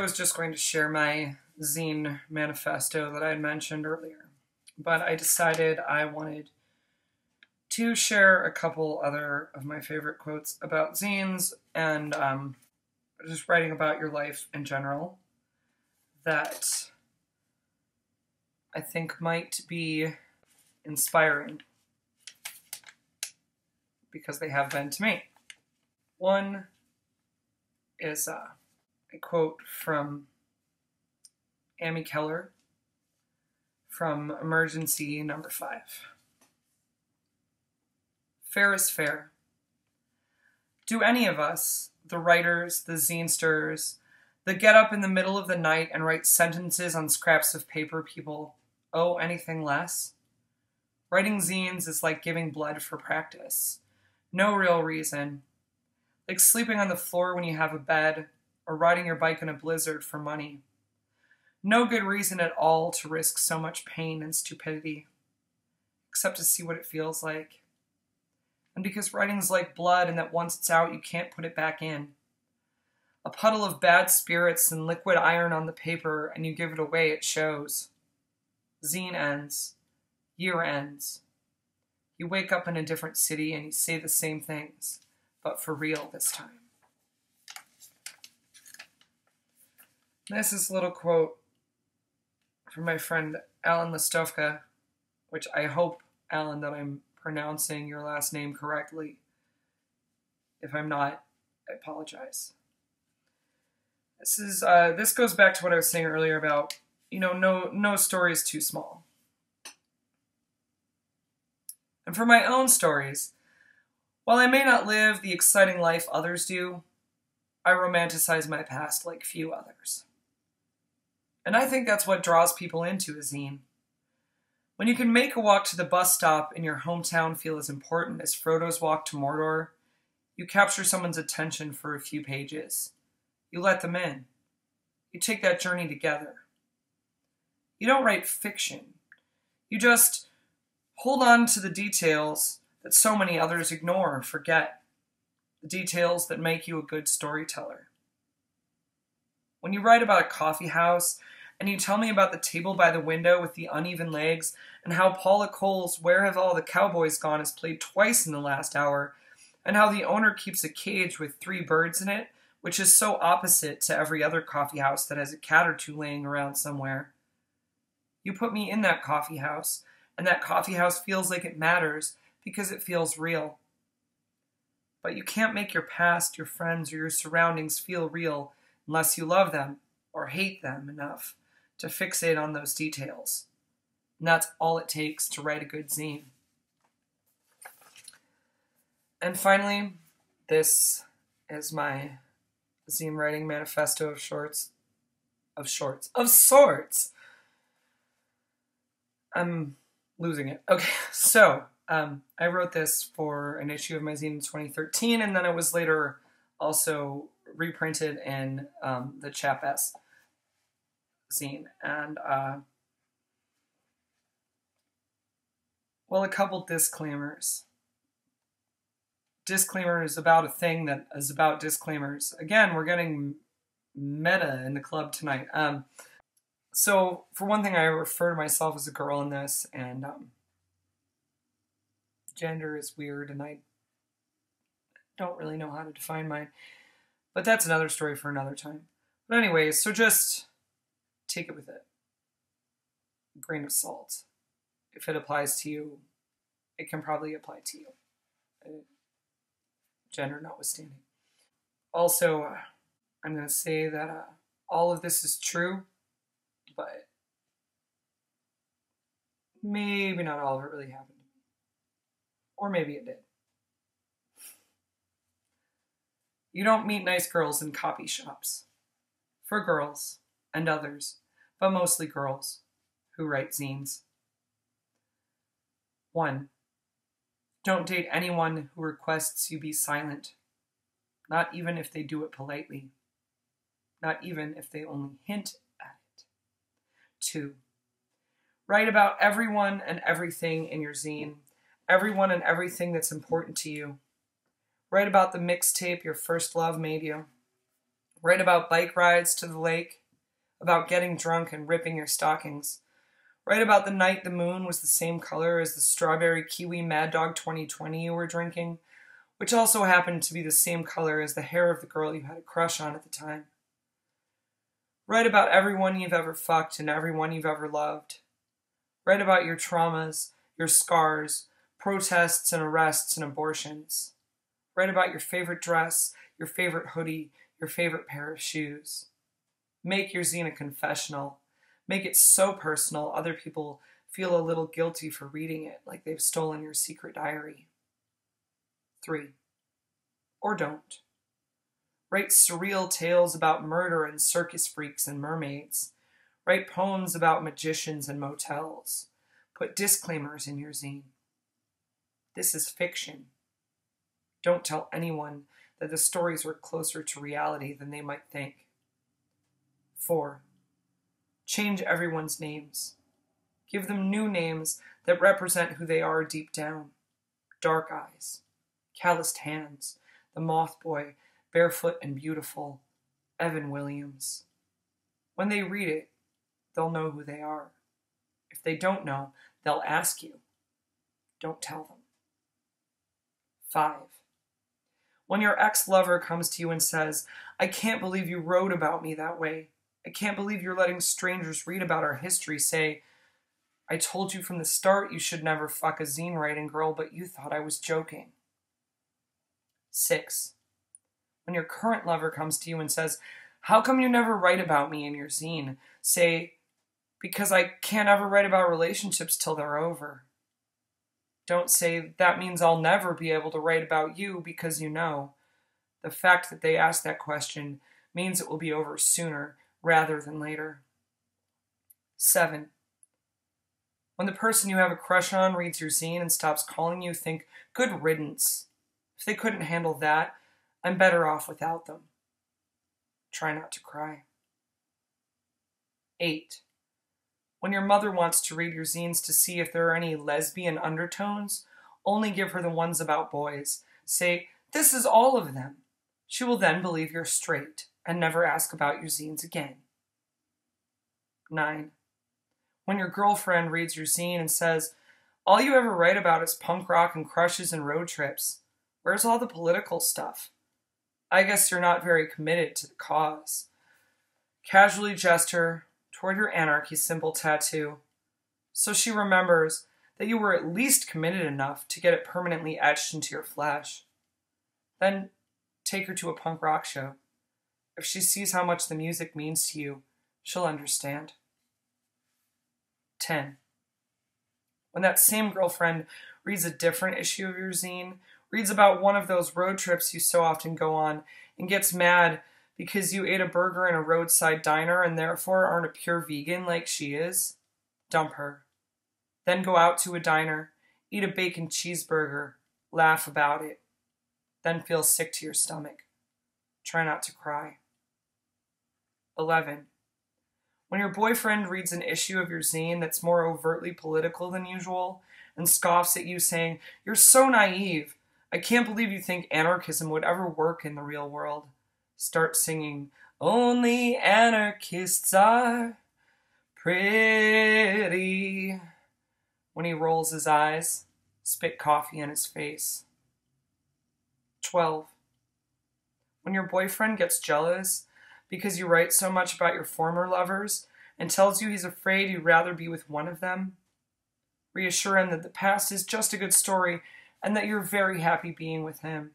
was just going to share my zine manifesto that I had mentioned earlier, but I decided I wanted to share a couple other of my favorite quotes about zines and just writing about your life in general that I think might be inspiring because they have been to me. One is a quote from Amy Keller from Emergency Number 5. Fair is fair. Do any of us, the writers, the zinesters, that get up in the middle of the night and write sentences on scraps of paper people, owe anything less? Writing zines is like giving blood for practice. No real reason. Like sleeping on the floor when you have a bed, or riding your bike in a blizzard for money. No good reason at all to risk so much pain and stupidity, except to see what it feels like. And because writing's like blood and that once it's out you can't put it back in. A puddle of bad spirits and liquid iron on the paper and you give it away, it shows. Zine ends. Year ends. You wake up in a different city and you say the same things, but for real this time. This is a little quote from my friend Alan Mostovka, which I hope, Alan, that I'm pronouncing your last name correctly. If I'm not, I apologize. This goes back to what I was saying earlier about, no story is too small. And for my own stories, while I may not live the exciting life others do, I romanticize my past like few others. And I think that's what draws people into a zine. When you can make a walk to the bus stop in your hometown feel as important as Frodo's walk to Mordor, you capture someone's attention for a few pages. You let them in. You take that journey together. You don't write fiction. You just hold on to the details that so many others ignore or forget. The details that make you a good storyteller. When you write about a coffee house, and you tell me about the table by the window with the uneven legs, and how Paula Cole's Where Have All the Cowboys Gone is played twice in the last hour, and how the owner keeps a cage with 3 birds in it, which is so opposite to every other coffee house that has a cat or 2 laying around somewhere. You put me in that coffee house, and that coffee house feels like it matters because it feels real. But you can't make your past, your friends, or your surroundings feel real unless you love them or hate them enough to fixate on those details. And that's all it takes to write a good zine. And finally, this is my zine writing manifesto of sorts. I'm losing it. Okay, so I wrote this for an issue of my zine in 2013, and then it was later also reprinted in the Chap S zine. And, a couple disclaimers. Disclaimers about a thing that is about disclaimers. Again, we're getting meta in the club tonight. So, for one thing, I refer to myself as a girl in this, and gender is weird, and I don't really know how to define mine. But that's another story for another time. But anyways, so just take it with a grain of salt. If it applies to you, it can probably apply to you. Gender notwithstanding. Also, I'm going to say that all of this is true, but maybe not all of it really happened. Or maybe it did. You don't meet nice girls in copy shops. For girls, and others, but mostly girls, who write zines. 1. Don't date anyone who requests you be silent, not even if they do it politely, not even if they only hint at it. 2. Write about everyone and everything in your zine, everyone and everything that's important to you. Write about the mixtape your first love made you. Write about bike rides to the lake, about getting drunk and ripping your stockings. Write about the night the moon was the same color as the strawberry kiwi Mad Dog 2020 you were drinking, which also happened to be the same color as the hair of the girl you had a crush on at the time. Write about everyone you've ever fucked and everyone you've ever loved. Write about your traumas, your scars, protests and arrests and abortions. Write about your favorite dress, your favorite hoodie, your favorite pair of shoes. Make your zine a confessional. Make it so personal other people feel a little guilty for reading it, like they've stolen your secret diary. 3. Or don't. Write surreal tales about murder and circus freaks and mermaids. Write poems about magicians and motels. Put disclaimers in your zine. This is fiction. Don't tell anyone that the stories were closer to reality than they might think. 4. Change everyone's names. Give them new names that represent who they are deep down. Dark eyes, calloused hands, the moth boy, barefoot and beautiful, Evan Williams. When they read it, they'll know who they are. If they don't know, they'll ask you. Don't tell them. 5. When your ex-lover comes to you and says, "I can't believe you wrote about me that way. I can't believe you're letting strangers read about our history," say, "I told you from the start you should never fuck a zine writing girl, but you thought I was joking." 6. When your current lover comes to you and says, "How come you never write about me in your zine?" say, "Because I can't ever write about relationships till they're over." Don't say, "That means I'll never be able to write about you," because you know. The fact that they ask that question means it will be over sooner rather than later. 7. When the person you have a crush on reads your zine and stops calling you, think, "Good riddance. If they couldn't handle that, I'm better off without them." Try not to cry. 8. When your mother wants to read your zines to see if there are any lesbian undertones, only give her the ones about boys. Say, "This is all of them." She will then believe you're straight and never ask about your zines again. 9. When your girlfriend reads your zine and says, "All you ever write about is punk rock and crushes and road trips. Where's all the political stuff? I guess you're not very committed to the cause." Casually gesture toward your anarchy symbol tattoo, so she remembers that you were at least committed enough to get it permanently etched into your flesh. Then take her to a punk rock show. If she sees how much the music means to you, she'll understand. 10. When that same girlfriend reads a different issue of your zine, reads about one of those road trips you so often go on, and gets mad because you ate a burger in a roadside diner and therefore aren't a pure vegan like she is, dump her. Then go out to a diner, eat a bacon cheeseburger, laugh about it, then feel sick to your stomach. Try not to cry. 11. When your boyfriend reads an issue of your zine that's more overtly political than usual and scoffs at you saying, "You're so naive. I can't believe you think anarchism would ever work in the real world," start singing, "Only anarchists are pretty." When he rolls his eyes, spit coffee in his face. 12. When your boyfriend gets jealous because you write so much about your former lovers and tells you he's afraid you'd rather be with one of them, reassure him that the past is just a good story and that you're very happy being with him.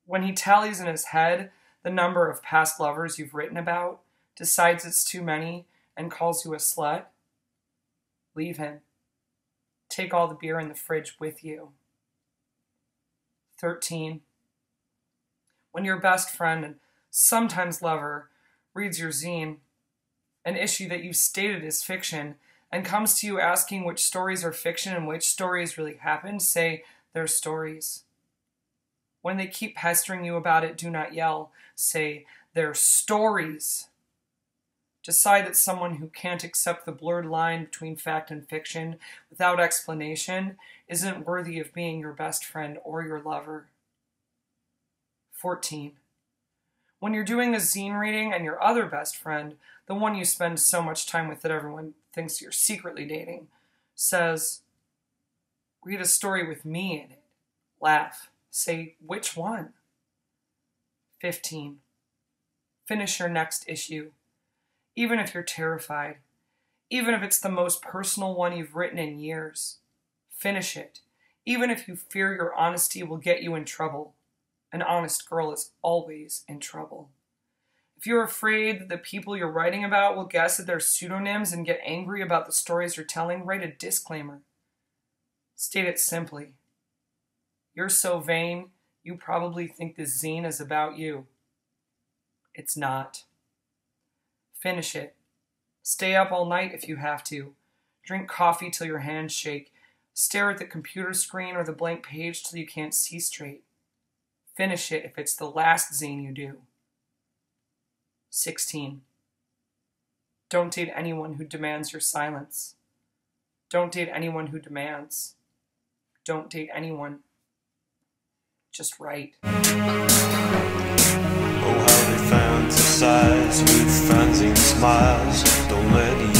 When he tallies in his head the number of past lovers you've written about, decides it's too many, and calls you a slut, leave him. Take all the beer in the fridge with you. 13. When your best friend and sometimes lover reads your zine, an issue that you've stated is fiction, and comes to you asking which stories are fiction and which stories really happened, say, "They're stories." When they keep pestering you about it, do not yell. Say, "They're stories." Decide that someone who can't accept the blurred line between fact and fiction without explanation isn't worthy of being your best friend or your lover. 14. When you're doing a zine reading and your other best friend, the one you spend so much time with that everyone thinks you're secretly dating, says, read a story with me in it. Laugh. Say, which one? 15. Finish your next issue. Even if you're terrified. Even if it's the most personal one you've written in years. Finish it. Even if you fear your honesty will get you in trouble. An honest girl is always in trouble. If you're afraid that the people you're writing about will guess at their pseudonyms and get angry about the stories you're telling, write a disclaimer. State it simply. You're so vain, you probably think this zine is about you. It's not. Finish it. Stay up all night if you have to. Drink coffee till your hands shake. Stare at the computer screen or the blank page till you can't see straight. Finish it if it's the last zine you do. 16. Don't date anyone who demands your silence. Don't date anyone who demands. Don't date anyone. Just write. Oh, how they fantasize with fanzine smiles. Don't let